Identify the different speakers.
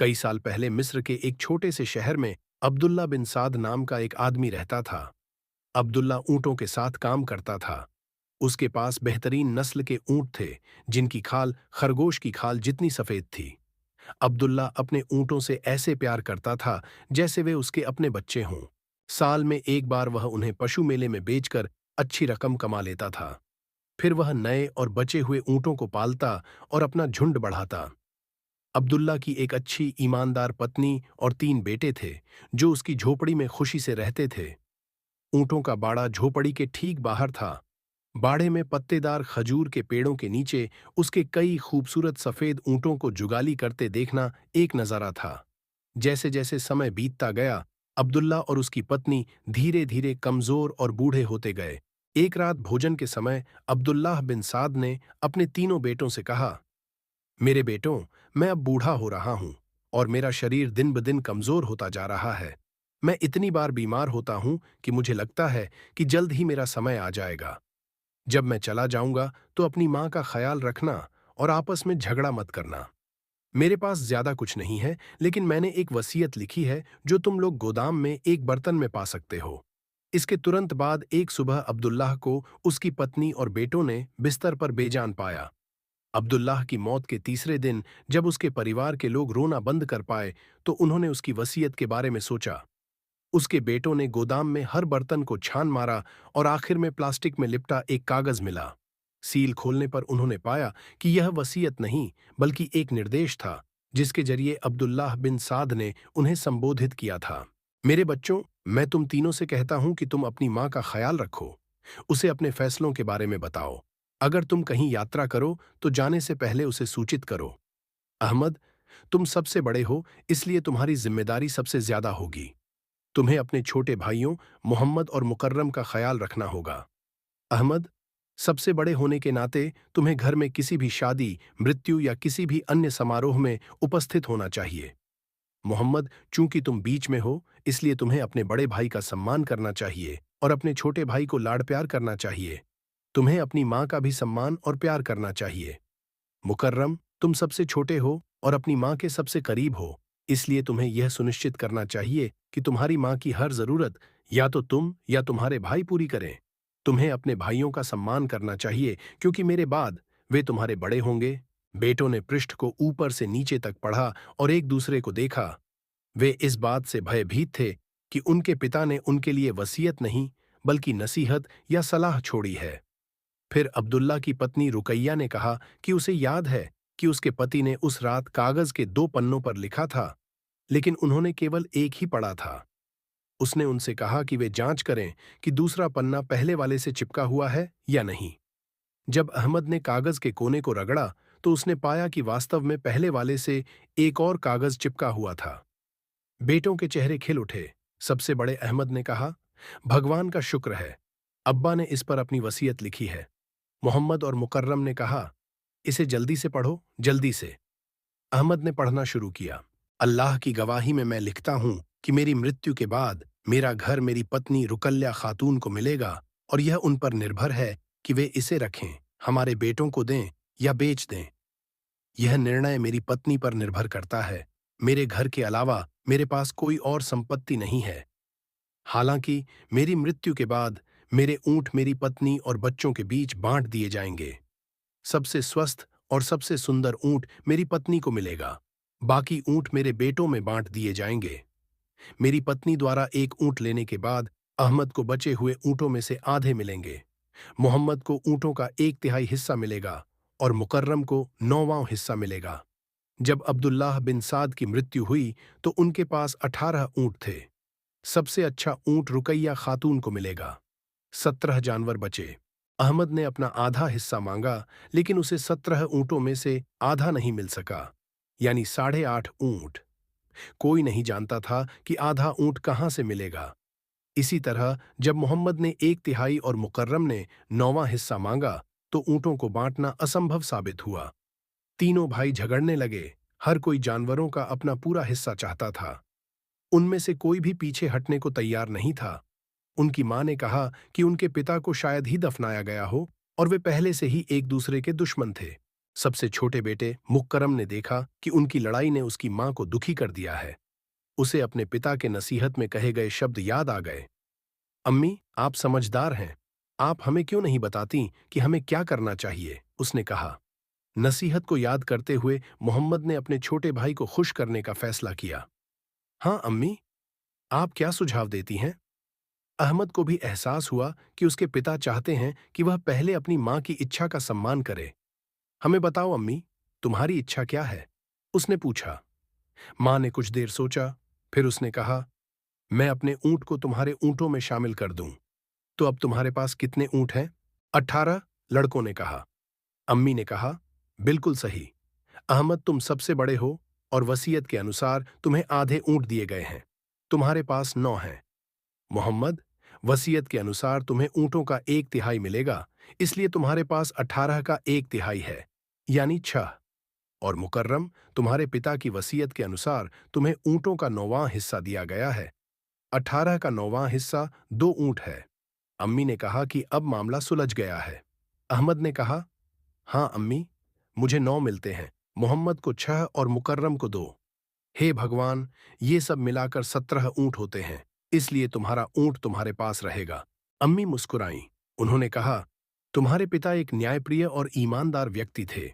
Speaker 1: कई साल पहले मिस्र के एक छोटे से शहर में अब्दुल्ला बिन साद नाम का एक आदमी रहता था। अब्दुल्ला ऊंटों के साथ काम करता था। उसके पास बेहतरीन नस्ल के ऊंट थे, जिनकी खाल खरगोश की खाल जितनी सफेद थी। अब्दुल्ला अपने ऊंटों से ऐसे प्यार करता था जैसे वे उसके अपने बच्चे हों। साल में एक बार वह उन्हें पशु मेले में बेचकर अच्छी रकम कमा लेता था। फिर वह नए और बचे हुए ऊंटों को पालता और अपना झुंड बढ़ाता। अब्दुल्ला की एक अच्छी ईमानदार पत्नी और 3 बेटे थे, जो उसकी झोपड़ी में खुशी से रहते थे। ऊंटों का बाड़ा झोपड़ी के ठीक बाहर था। बाड़े में पत्तेदार खजूर के पेड़ों के नीचे उसके कई खूबसूरत सफेद ऊंटों को जुगाली करते देखना एक नजारा था। जैसे जैसे समय बीतता गया, अब्दुल्ला और उसकी पत्नी धीरे धीरे कमजोर और बूढ़े होते गए। एक रात भोजन के समय अब्दुल्लाह बिन साद ने अपने 3 बेटों से कहा, मेरे बेटों, मैं अब बूढ़ा हो रहा हूं और मेरा शरीर दिन ब दिन कमजोर होता जा रहा है। मैं इतनी बार बीमार होता हूं कि मुझे लगता है कि जल्द ही मेरा समय आ जाएगा। जब मैं चला जाऊंगा तो अपनी मां का ख्याल रखना और आपस में झगड़ा मत करना। मेरे पास ज्यादा कुछ नहीं है, लेकिन मैंने एक वसीयत लिखी है जो तुम लोग गोदाम में एक बर्तन में पा सकते हो। इसके तुरंत बाद एक सुबह अब्दुल्लाह को उसकी पत्नी और बेटों ने बिस्तर पर बेजान पाया। अब्दुल्लाह की मौत के तीसरे दिन जब उसके परिवार के लोग रोना बंद कर पाए, तो उन्होंने उसकी वसीयत के बारे में सोचा। उसके बेटों ने गोदाम में हर बर्तन को छान मारा और आखिर में प्लास्टिक में लिपटा एक कागज मिला। सील खोलने पर उन्होंने पाया कि यह वसीयत नहीं, बल्कि एक निर्देश था, जिसके जरिए अब्दुल्लाह बिन साद ने उन्हें संबोधित किया था। मेरे बच्चों, मैं तुम तीनों से कहता हूं कि तुम अपनी मां का ख्याल रखो। उसे अपने फैसलों के बारे में बताओ। अगर तुम कहीं यात्रा करो तो जाने से पहले उसे सूचित करो। अहमद, तुम सबसे बड़े हो, इसलिए तुम्हारी जिम्मेदारी सबसे ज्यादा होगी। तुम्हें अपने छोटे भाइयों मोहम्मद और मुकर्रम का ख्याल रखना होगा। अहमद, सबसे बड़े होने के नाते तुम्हें घर में किसी भी शादी, मृत्यु या किसी भी अन्य समारोह में उपस्थित होना चाहिए। मोहम्मद, चूंकि तुम बीच में हो, इसलिए तुम्हें अपने बड़े भाई का सम्मान करना चाहिए और अपने छोटे भाई को लाड़ प्यार करना चाहिए। तुम्हें अपनी मां का भी सम्मान और प्यार करना चाहिए। मुकर्रम, तुम सबसे छोटे हो और अपनी मां के सबसे करीब हो, इसलिए तुम्हें यह सुनिश्चित करना चाहिए कि तुम्हारी मां की हर जरूरत या तो तुम या तुम्हारे भाई पूरी करें। तुम्हें अपने भाइयों का सम्मान करना चाहिए, क्योंकि मेरे बाद वे तुम्हारे बड़े होंगे। बेटों ने पृष्ठ को ऊपर से नीचे तक पढ़ा और एक दूसरे को देखा। वे इस बात से भयभीत थे कि उनके पिता ने उनके लिए वसीयत नहीं, बल्कि नसीहत या सलाह छोड़ी है। फिर अब्दुल्ला की पत्नी रुकैया ने कहा कि उसे याद है कि उसके पति ने उस रात कागज के 2 पन्नों पर लिखा था, लेकिन उन्होंने केवल एक ही पढ़ा था। उसने उनसे कहा कि वे जांच करें कि दूसरा पन्ना पहले वाले से चिपका हुआ है या नहीं। जब अहमद ने कागज के कोने को रगड़ा, तो उसने पाया कि वास्तव में पहले वाले से एक और कागज चिपका हुआ था। बेटों के चेहरे खिल उठे। सबसे बड़े अहमद ने कहा, भगवान का शुक्र है, अब्बा ने इस पर अपनी वसीयत लिखी है। मोहम्मद और मुकर्रम ने कहा, इसे जल्दी से पढ़ो, जल्दी से। अहमद ने पढ़ना शुरू किया। अल्लाह की गवाही में मैं लिखता हूं कि मेरी मृत्यु के बाद मेरा घर मेरी पत्नी रुकल्या खातून को मिलेगा, और यह उन पर निर्भर है कि वे इसे रखें, हमारे बेटों को दें या बेच दें। यह निर्णय मेरी पत्नी पर निर्भर करता है। मेरे घर के अलावा मेरे पास कोई और संपत्ति नहीं है। हालांकि मेरी मृत्यु के बाद मेरे ऊंट मेरी पत्नी और बच्चों के बीच बांट दिए जाएंगे। सबसे स्वस्थ और सबसे सुंदर ऊंट मेरी पत्नी को मिलेगा। बाकी ऊंट मेरे बेटों में बांट दिए जाएंगे। मेरी पत्नी द्वारा एक ऊंट लेने के बाद अहमद को बचे हुए ऊंटों में से आधे मिलेंगे। मोहम्मद को ऊंटों का 1/3 हिस्सा मिलेगा और मुकर्रम को 9वां हिस्सा मिलेगा। जब अब्दुल्लाह बिन साद की मृत्यु हुई तो उनके पास 18 ऊंट थे। सबसे अच्छा ऊंट रुकैया खातून को मिलेगा। 17 जानवर बचे। अहमद ने अपना आधा हिस्सा मांगा, लेकिन उसे 17 ऊंटों में से आधा नहीं मिल सका, यानी 8.5 ऊंट। कोई नहीं जानता था कि आधा ऊंट कहां से मिलेगा। इसी तरह जब मोहम्मद ने 1/3 और मुकर्रम ने 9वां हिस्सा मांगा, तो ऊंटों को बांटना असंभव साबित हुआ। तीनों भाई झगड़ने लगे। हर कोई जानवरों का अपना पूरा हिस्सा चाहता था। उनमें से कोई भी पीछे हटने को तैयार नहीं था। उनकी मां ने कहा कि उनके पिता को शायद ही दफनाया गया हो और वे पहले से ही एक दूसरे के दुश्मन थे। सबसे छोटे बेटे मुकर्रम ने देखा कि उनकी लड़ाई ने उसकी मां को दुखी कर दिया है। उसे अपने पिता के नसीहत में कहे गए शब्द याद आ गए। अम्मी, आप समझदार हैं। आप हमें क्यों नहीं बताती कि हमें क्या करना चाहिए? उसने कहा। नसीहत को याद करते हुए मोहम्मद ने अपने छोटे भाई को खुश करने का फैसला किया। हाँ अम्मी, आप क्या सुझाव देती हैं? अहमद को भी एहसास हुआ कि उसके पिता चाहते हैं कि वह पहले अपनी मां की इच्छा का सम्मान करे। हमें बताओ अम्मी, तुम्हारी इच्छा क्या है? उसने पूछा। मां ने कुछ देर सोचा, फिर उसने कहा, मैं अपने ऊंट को तुम्हारे ऊंटों में शामिल कर दूं। तो अब तुम्हारे पास कितने ऊंट हैं? 18, लड़कों ने कहा। अम्मी ने कहा, बिल्कुल सही। अहमद, तुम सबसे बड़े हो और वसीयत के अनुसार तुम्हें आधे ऊंट दिए गए हैं। तुम्हारे पास 9 हैं। मोहम्मद, वसीयत के अनुसार तुम्हें ऊंटों का 1/3 मिलेगा, इसलिए तुम्हारे पास 18 का 1/3 है, यानी 6। और मुकर्रम, तुम्हारे पिता की वसीयत के अनुसार तुम्हें ऊंटों का 9वां हिस्सा दिया गया है। 18 का 9वां हिस्सा 2 ऊंट है। अम्मी ने कहा कि अब मामला सुलझ गया है। अहमद ने कहा, हाँ अम्मी, मुझे 9 मिलते हैं, मोहम्मद को 6 और मुकर्रम को 2। हे भगवान, ये सब मिलाकर 17 ऊंट होते हैं, इसलिए तुम्हारा ऊंट तुम्हारे पास रहेगा। अम्मी मुस्कुराईं। उन्होंने कहा, तुम्हारे पिता एक न्यायप्रिय और ईमानदार व्यक्ति थे।